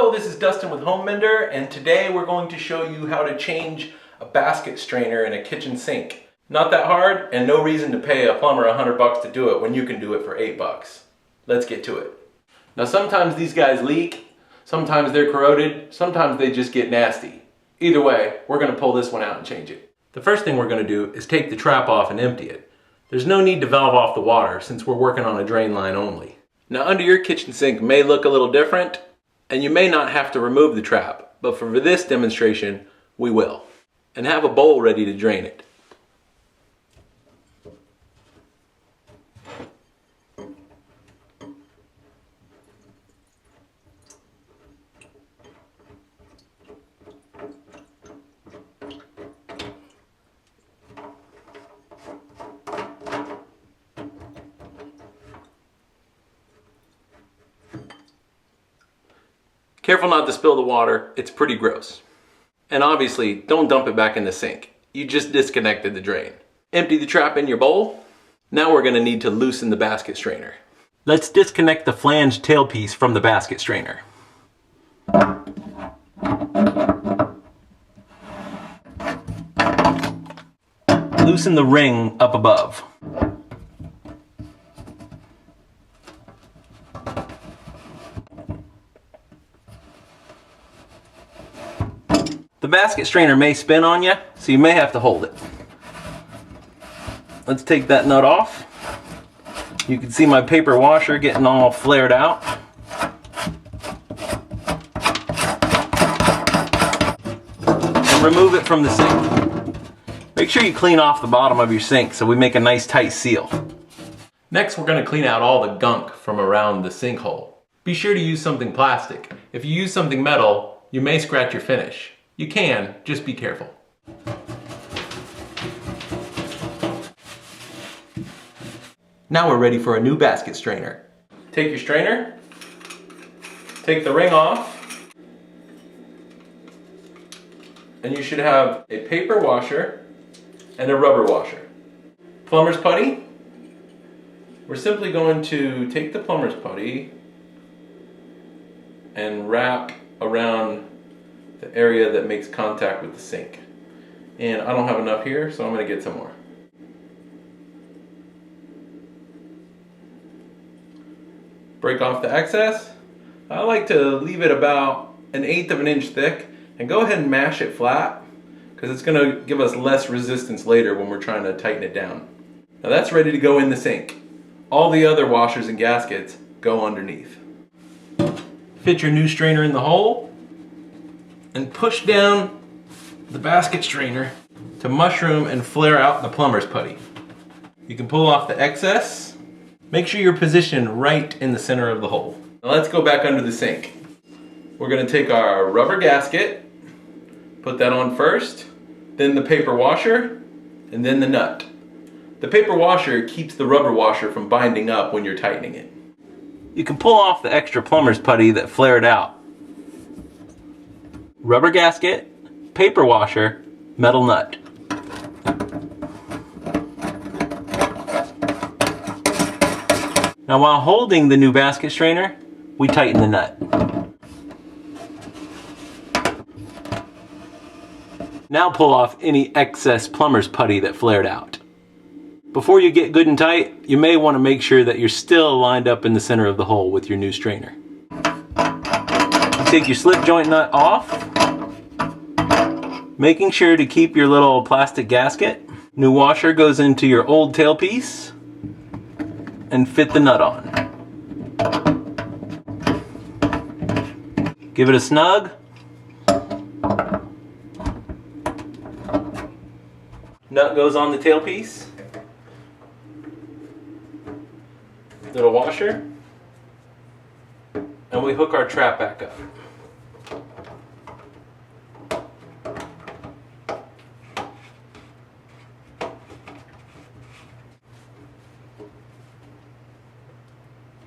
Hello, this is Dustin with Home Mender, and today we're going to show you how to change a basket strainer in a kitchen sink. Not that hard, and no reason to pay a plumber $100 to do it when you can do it for $8. Let's get to it. Now sometimes these guys leak, sometimes they're corroded, sometimes they just get nasty. Either way, we're going to pull this one out and change it. The first thing we're going to do is take the trap off and empty it. There's no need to valve off the water since we're working on a drain line only. Now under your kitchen sink may look a little different, and you may not have to remove the trap, but for this demonstration, we will. And have a bowl ready to drain it. Careful not to spill the water, it's pretty gross. And obviously, don't dump it back in the sink. You just disconnected the drain. Empty the trap in your bowl. Now we're gonna need to loosen the basket strainer. Let's disconnect the flange tailpiece from the basket strainer. Loosen the ring up above. The basket strainer may spin on you, so you may have to hold it. Let's take that nut off. You can see my paper washer getting all flared out. And remove it from the sink. Make sure you clean off the bottom of your sink so we make a nice tight seal. Next, we're going to clean out all the gunk from around the sink hole. Be sure to use something plastic. If you use something metal, you may scratch your finish. You can, just be careful. Now we're ready for a new basket strainer. Take your strainer, take the ring off, and you should have a paper washer and a rubber washer. Plumber's putty. We're simply going to take the plumber's putty and wrap around the area that makes contact with the sink. And I don't have enough here, so I'm going to get some more. Break off the excess. I like to leave it about 1/8 of an inch thick and go ahead and mash it flat because it's going to give us less resistance later when we're trying to tighten it down. Now that's ready to go in the sink. All the other washers and gaskets go underneath. Fit your new strainer in the hole and push down the basket strainer to mushroom and flare out the plumber's putty. You can pull off the excess. Make sure you're positioned right in the center of the hole. Now let's go back under the sink. We're going to take our rubber gasket, put that on first, then the paper washer, and then the nut. The paper washer keeps the rubber washer from binding up when you're tightening it. You can pull off the extra plumber's putty that flared out. Rubber gasket, paper washer, metal nut. Now while holding the new basket strainer, we tighten the nut. Now pull off any excess plumber's putty that flared out. Before you get good and tight, you may want to make sure that you're still lined up in the center of the hole with your new strainer. Take your slip joint nut off, making sure to keep your little plastic gasket. New washer goes into your old tailpiece and fit the nut on. Give it a snug. Nut goes on the tailpiece. Little washer. And we hook our trap back up.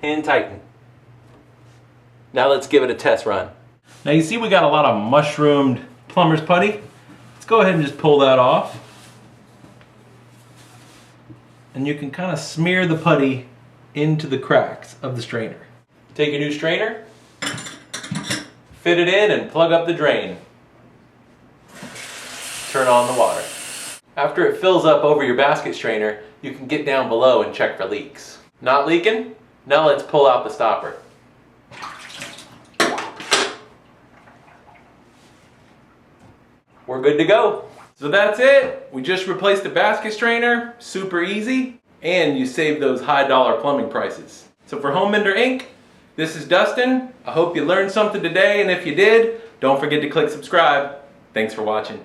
Hand tighten. Now let's give it a test run. Now you see we got a lot of mushroomed plumber's putty. Let's go ahead and just pull that off. And you can kind of smear the putty into the cracks of the strainer. Take a new strainer, Fit it in and plug up the drain. Turn on the water. After it fills up over your basket strainer, you can get down below and check for leaks. Not leaking? Now let's pull out the stopper. We're good to go. So that's it. We just replaced the basket strainer. Super easy. And you saved those high dollar plumbing prices. So for Home Mender Inc., this is Dustin. I hope you learned something today, and if you did, don't forget to click subscribe. Thanks for watching.